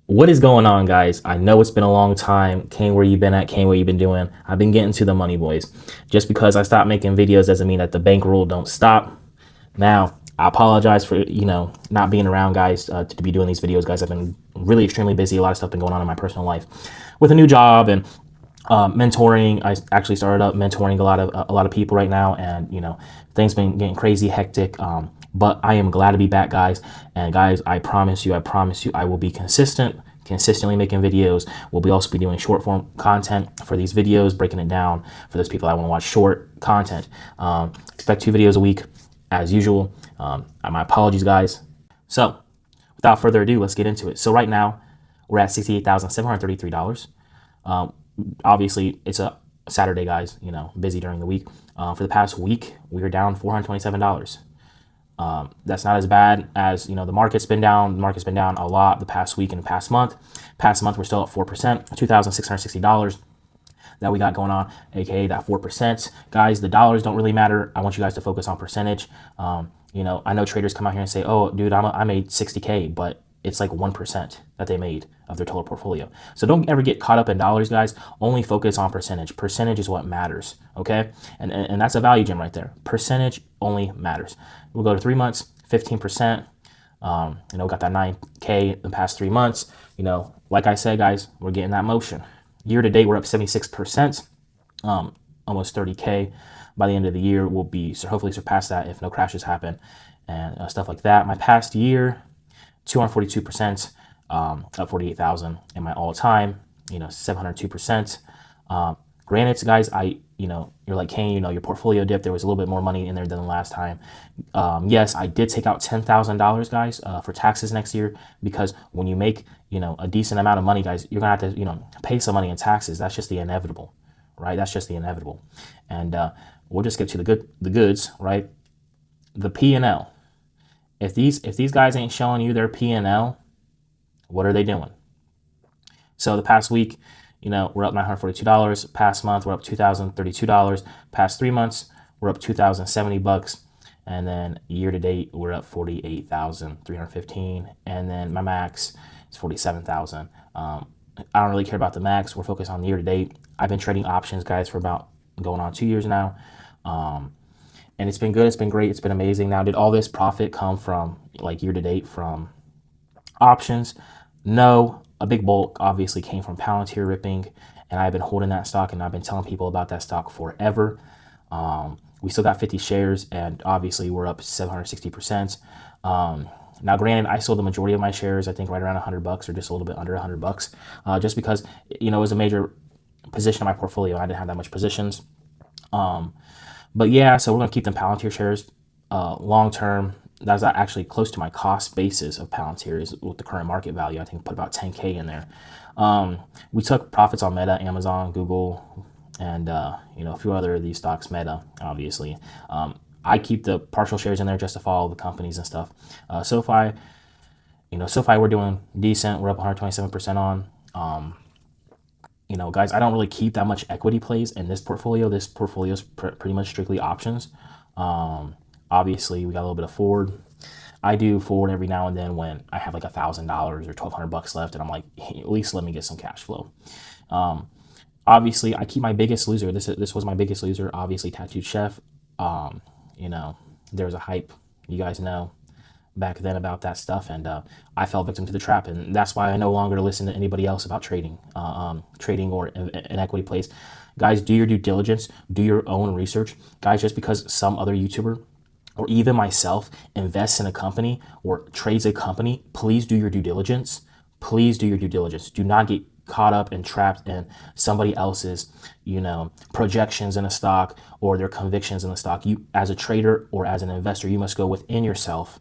What is going on, guys? I know it's been a long time. Kane, where you been at? Kane, what you been doing? I've been getting to the money, boys. Just because I stopped making videos doesn't mean that the bankroll don't stop. Now, I apologize for, not being around, guys, to be doing these videos, guys. I've been really extremely busy. A lot of stuff been going on in my personal life with a new job and mentoring. I actually started up mentoring a lot of people right now, and things been getting crazy, hectic. But I am glad to be back, guys. And guys, I promise you, I will be consistently making videos. We'll also be doing short form content for these videos, breaking it down for those people that want to watch short content. Expect 2 videos a week as usual. My apologies, guys. So without further ado, let's get into it. So right now we're at $68,733. Obviously it's a Saturday, guys, busy during the week. For the past week, we are down $427. That's not as bad as, the market's been down. The market's been down a lot the past week and the past month. Past month, we're still at 4%, $2,660 that we got going on, aka that 4%. Guys, the dollars don't really matter. I want you guys to focus on percentage. I know traders come out here and say, oh, dude, I made 60K, but it's like 1% that they made of their total portfolio. So don't ever get caught up in dollars, guys. Only focus on percentage. Percentage is what matters, okay? And that's a value gem right there. Percentage only matters. We'll go to 3 months, 15%. Got that 9K in the past 3 months. Like I said, guys, we're getting that motion. Year to date, we're up 76%, almost 30K. By the end of the year, we'll be hopefully surpass that if no crashes happen and stuff like that. My past year, 242%, up 48,000, and my all-time, 702%. Granted, guys, you're like, Kane, your portfolio dip. There was a little bit more money in there than the last time. Yes, I did take out $10,000, guys, for taxes next year, because when you make, a decent amount of money, guys, you're gonna have to, pay some money in taxes. That's just the inevitable, right? That's just the inevitable. And we'll just get to the goods, right? The P&L. If these guys ain't showing you their P&L, what are they doing? So the past week, we're up $942. Past month, we're up $2,032. Past 3 months, we're up $2,070. And then year to date, we're up $48,315. And then my max is $47,000. I don't really care about the max. We're focused on the year to date. I've been trading options, guys, for about going on 2 years now. And it's been good. It's been great. It's been amazing. Now, did all this profit come from, like, year to date from options? No. A big bulk obviously came from Palantir ripping, and I've been holding that stock, and I've been telling people about that stock forever. We still got 50 shares, and obviously we're up 760%. Now, granted, I sold the majority of my shares, I think right around $100 or just a little bit under $100, just because, it was a major position in my portfolio. I didn't have that much positions. But yeah, so we're going to keep them Palantir shares long term. That's actually close to my cost basis of Palantir is with the current market value. I think put about 10K in there. We took profits on Meta, Amazon, Google, and a few other of these stocks. Meta, obviously. I keep the partial shares in there just to follow the companies and stuff. SoFi, we're doing decent. We're up 127% on. Guys, I don't really keep that much equity plays in this portfolio. This portfolio is pretty much strictly options. Obviously, we got a little bit of forward. I do forward every now and then when I have like $1,000 or $1,200 left, and I'm like, hey, at least let me get some cash flow. Obviously, I keep my biggest loser. This was my biggest loser. Obviously, Tattooed Chef. There was a hype, you guys know, back then about that stuff, and I fell victim to the trap, and that's why I no longer listen to anybody else about trading or in equity plays. Guys, do your due diligence, do your own research. Guys, just because some other YouTuber or even myself invests in a company or trades a company, please do your due diligence. Please do your due diligence. Do not get caught up and trapped in somebody else's, projections in a stock or their convictions in the stock. You, as a trader or as an investor, you must go within yourself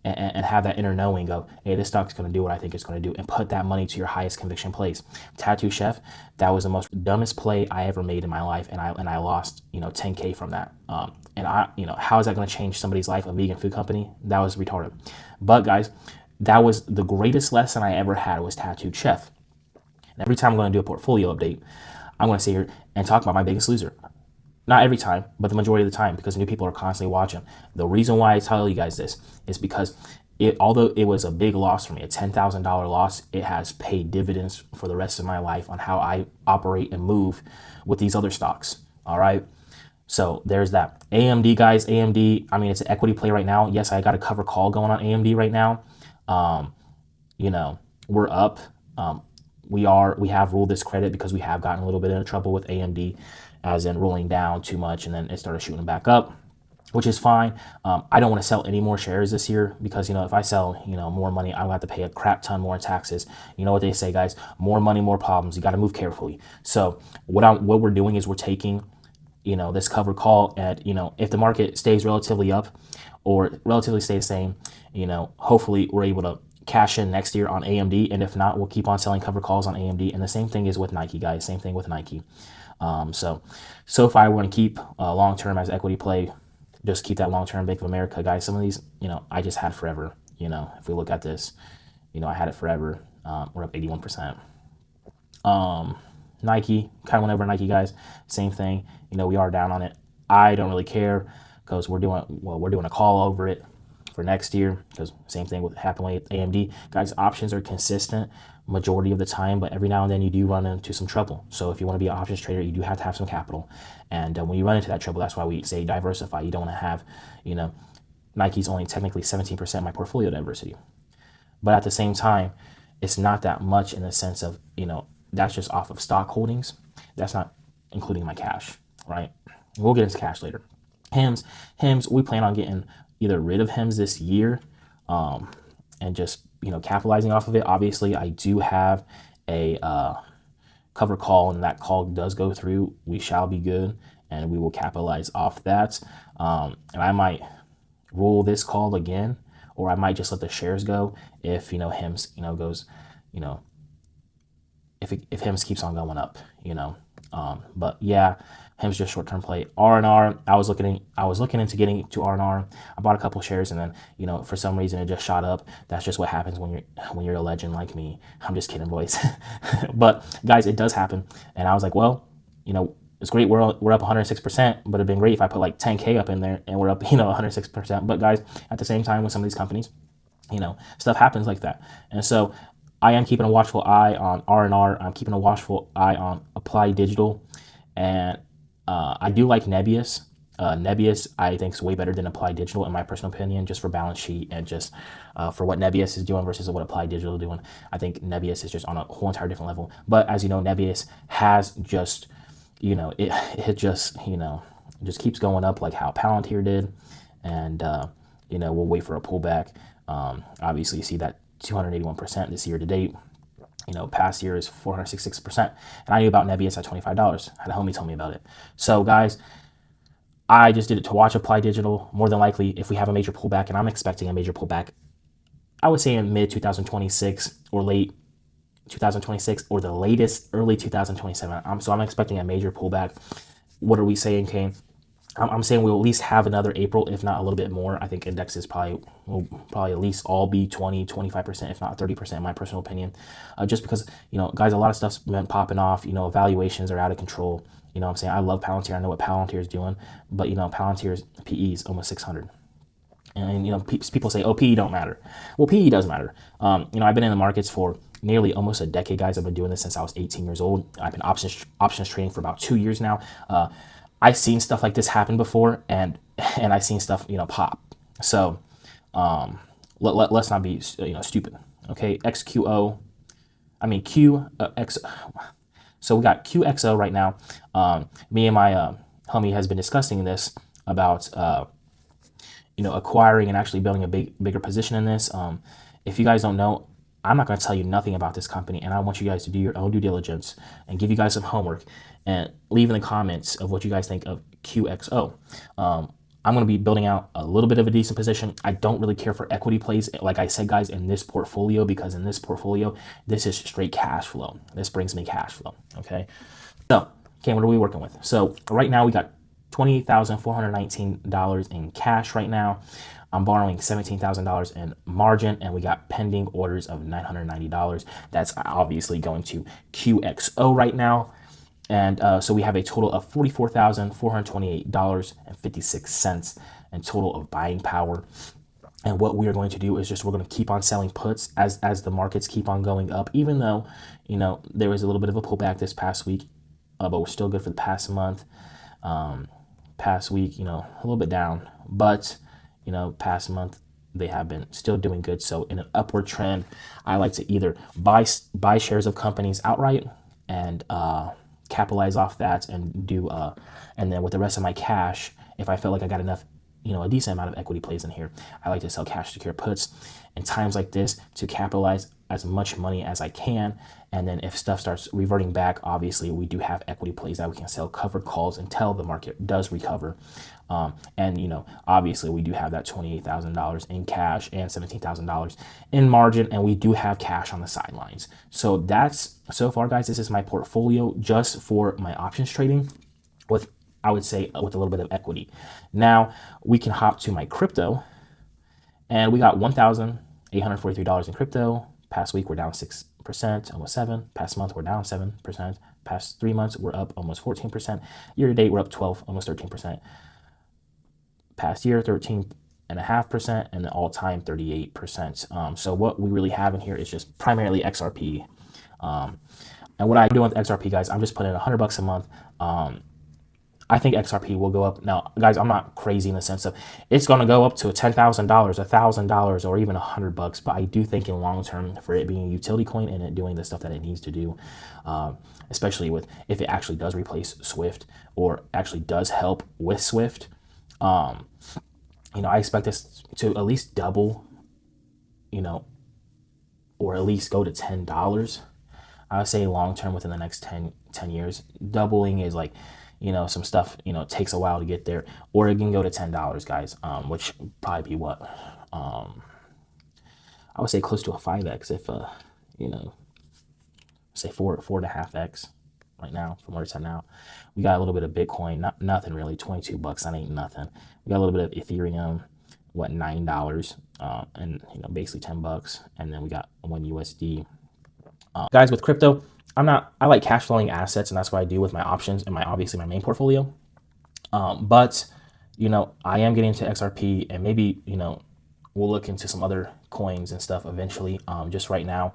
and have that inner knowing of, hey, this stock's going to do what I think it's going to do, and put that money to your highest conviction plays. Tattoo Chef, that was the most dumbest play I ever made in my life, and I lost 10K from that. And how is that going to change somebody's life? A vegan food company? That was retarded. But guys, that was the greatest lesson I ever had was Tattooed Chef. And every time I'm going to do a portfolio update, I'm going to sit here and talk about my biggest loser. Not every time, but the majority of the time, because new people are constantly watching. The reason why I tell you guys this is because although it was a big loss for me, a $10,000 loss, it has paid dividends for the rest of my life on how I operate and move with these other stocks. All right. So there's that. AMD, guys, AMD, I mean, it's an equity play right now. Yes, I got a cover call going on AMD right now. You know, we're up. We have ruled this credit because we have gotten a little bit into trouble with AMD, as in rolling down too much and then it started shooting back up, which is fine. I don't want to sell any more shares this year because, you know, if I sell, you know, more money, I'll have to pay a crap ton more in taxes. You know what they say, guys, more money, more problems. You got to move carefully. So what we're doing is we're taking, you know, this cover call at, you know, if the market stays relatively up or relatively stays the same, you know, hopefully we're able to cash in next year on AMD. And if not, we'll keep on selling cover calls on AMD. And the same thing is with Nike, guys. Same thing with Nike. So if I want to keep long-term as equity play, just keep that long-term Bank of America, guys. Some of these, you know, I just had forever. You know, if we look at this, you know, I had it forever. We're up 81%. Nike, kind of went over Nike, guys. Same thing. You know, we are down on it. I don't really care because we're doing a call over it for next year because same thing would happen with AMD. Guys, options are consistent majority of the time, but every now and then you do run into some trouble. So if you want to be an options trader, you do have to have some capital. And when you run into that trouble, that's why we say diversify. You don't want to have, you know, Nike's only technically 17% of my portfolio diversity. But at the same time, it's not that much in the sense of, you know, that's just off of stock holdings. That's not including my cash, right? We'll get into cash later. HIMS, we plan on getting either rid of HIMS this year and just, you know, capitalizing off of it. Obviously, I do have a cover call, and that call does go through. We shall be good, and we will capitalize off that. And I might roll this call again, or I might just let the shares go if, you know, HIMS, you know, goes, you know, if HIMS keeps on going up, you know. But yeah, HIMS just short-term play. R&R, I was looking into getting to R&R. I bought a couple shares, and then, you know, for some reason it just shot up. That's just what happens when you're a legend like me. I'm just kidding, boys. But guys, it does happen. And I was like, well, you know, it's great. We're up 106%, but it'd been great if I put like 10K up in there and we're up, you know, 106%. But guys, at the same time, with some of these companies, you know, stuff happens like that. And so I am keeping a watchful eye on R&R. I'm keeping a watchful eye on Applied Digital. And I do like Nebius. Nebius, I think, is way better than Applied Digital, in my personal opinion, just for balance sheet and just for what Nebius is doing versus what Applied Digital is doing. I think Nebius is just on a whole entire different level. But as you know, Nebius has just, you know, it just, you know, just keeps going up like how Palantir did. And, you know, we'll wait for a pullback. Obviously, you see that 281% this year to date. You know, past year is 466%. And I knew about Nebius at $25. I had a homie tell me about it. So, guys, I just did it to watch Apply Digital. More than likely, if we have a major pullback, and I'm expecting a major pullback, I would say in mid-2026 or late 2026 or the latest early 2027. So I'm expecting a major pullback. What are we saying, Kane? I'm saying we'll at least have another April, if not a little bit more. I think indexes will probably at least all be 20, 25%, if not 30%, in my personal opinion. Just because, you know, guys, a lot of stuff's been popping off. You know, valuations are out of control. You know what I'm saying? I love Palantir. I know what Palantir is doing. But, you know, Palantir's PE is almost 600. And, you know, people say, oh, PE don't matter. Well, PE does matter. You know, I've been in the markets for nearly almost a decade, guys. I've been doing this since I was 18 years old. I've been options trading for about 2 years now. I've seen stuff like this happen before, and I've seen stuff, you know, pop. So let's not be, you know, stupid. Okay, XQO, I mean QX. So we got QXO right now. Me and my homie has been discussing this about you know, acquiring and actually building a bigger position in this. If you guys don't know, I'm not going to tell you nothing about this company, and I want you guys to do your own due diligence and give you guys some homework and leave in the comments of what you guys think of QXO. I'm going to be building out a little bit of a decent position. I don't really care for equity plays, like I said, guys, in this portfolio, because in this portfolio, this is straight cash flow. This brings me cash flow, okay? So, okay, what are we working with? So right now we got $28,419 in cash right now. I'm borrowing $17,000 in margin, and we got pending orders of $990. That's obviously going to QXO right now. And so we have a total of $44,428.56 in total of buying power. And what we are going to do is just we're going to keep on selling puts as the markets keep on going up, even though, there was a little bit of a pullback this past week, but we're still good for the past month. Past week, a little bit down, but, past month, they have been still doing good. So in an upward trend, I like to either buy shares of companies outright and capitalize off that and do, and then with the rest of my cash, if I felt like I got enough, a decent amount of equity plays in here, I like to sell cash secure puts in times like this to capitalize as much money as I can. And then if stuff starts reverting back, obviously we do have equity plays that we can sell covered calls until the market does recover. And obviously we do have that $28,000 in cash and $17,000 in margin, and we do have cash on the sidelines. So that's, so far guys, this is my portfolio just for my options trading with, I would say, with a little bit of equity. Now we can hop to my crypto, and we got $1,843 in crypto. Past week we're down 6%, almost 7%. Past month we're down 7%. Past 3 months we're up almost 14%. Year to date we're up 12, almost 13%. Past year 13.5%, and the all-time 38%. So what we really have in here is just primarily XRP. And what I do with XRP, guys, I'm just putting in $100 a month. I think XRP will go up. Now, guys, I'm not crazy in the sense of it's going to go up to $10,000, $1,000, or even $100. But I do think in long term, for it being a utility coin and it doing the stuff that it needs to do, especially with if it actually does replace Swift or actually does help with Swift, I expect this to at least double, or at least go to $10. I would say long term within the next 10 years. Doubling is like, some stuff, takes a while to get there, or it can go to $10, guys, which probably be what, I would say close to a 5x if, say 4.5x right now from where it's at now. We got a little bit of Bitcoin, nothing really, $22, that ain't nothing. We got a little bit of Ethereum, $9, and, basically $10, and then we got 1 USD. Guys, with crypto, I like cash flowing assets, and that's what I do with my options and obviously my main portfolio. But, I am getting into XRP, and maybe, we'll look into some other coins and stuff eventually. Just right now,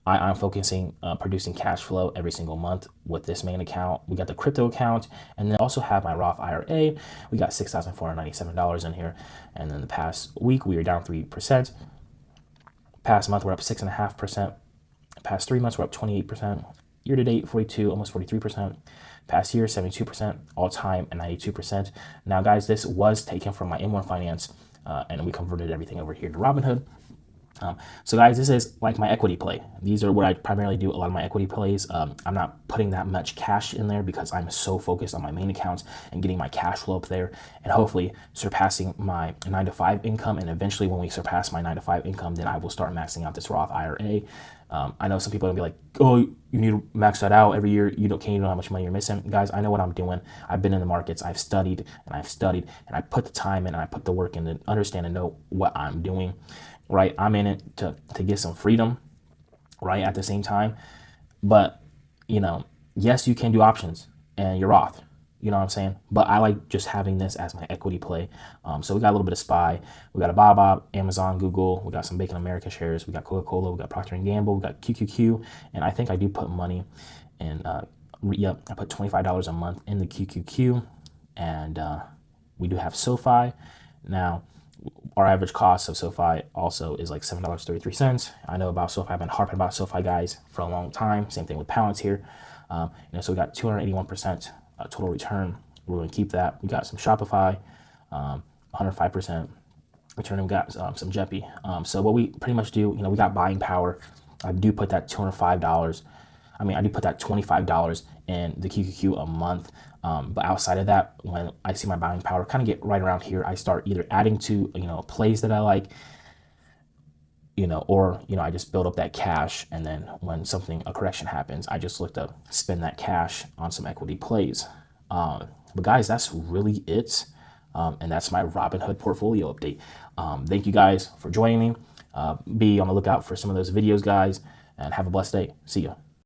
I'm focusing producing cash flow every single month with this main account. We got the crypto account, and then also have my Roth IRA. We got $6,497 in here. And then the past week, we were down 3%. Past month, we're up 6.5%. Past 3 months, we're up 28%. Year to date, 42, almost 43%. Past year, 72%. All time, and 92%. Now, guys, this was taken from my M1 Finance, and we converted everything over here to Robinhood. So, guys, this is like my equity play. These are where I primarily do a lot of my equity plays. I'm not putting that much cash in there because I'm so focused on my main accounts and getting my cash flow up there, and hopefully surpassing my 9-to-5 income. And eventually, when we surpass my 9-to-5 income, then I will start maxing out this Roth IRA. I know some people are gonna be like, oh, you need to max that out every year. You don't know how much money you're missing. Guys, I know what I'm doing. I've been in the markets. I've studied, and I put the time in, and I put the work in to understand and know what I'm doing. Right, I'm in it to get some freedom, right, at the same time. But, yes, you can do options and you're Roth, you know what I'm saying? But I like just having this as my equity play. So we got a little bit of SPY, we got a Bob, Amazon, Google, we got some Bacon America shares, we got Coca-Cola, we got Procter & Gamble, we got QQQ, and I think I do put money in, I put $25 a month in the QQQ, and we do have SoFi. Now, our average cost of SoFi also is like $7.33. I know about SoFi. I've been harping about SoFi, guys, for a long time. Same thing with Palantir. So we got 281% total return. We're going to keep that. We got some Shopify, 105% return. And we got some Jeppy. So what we pretty much do, we got buying power. I do put that $205. I do put that $25 in the QQQ a month. But outside of that, when I see my buying power kind of get right around here, I start either adding to, plays that I like, or, I just build up that cash. And then when a correction happens, I just look to spend that cash on some equity plays. But guys, that's really it. And that's my Robinhood portfolio update. Thank you guys for joining me. Be on the lookout for some of those videos, guys, and have a blessed day. See ya.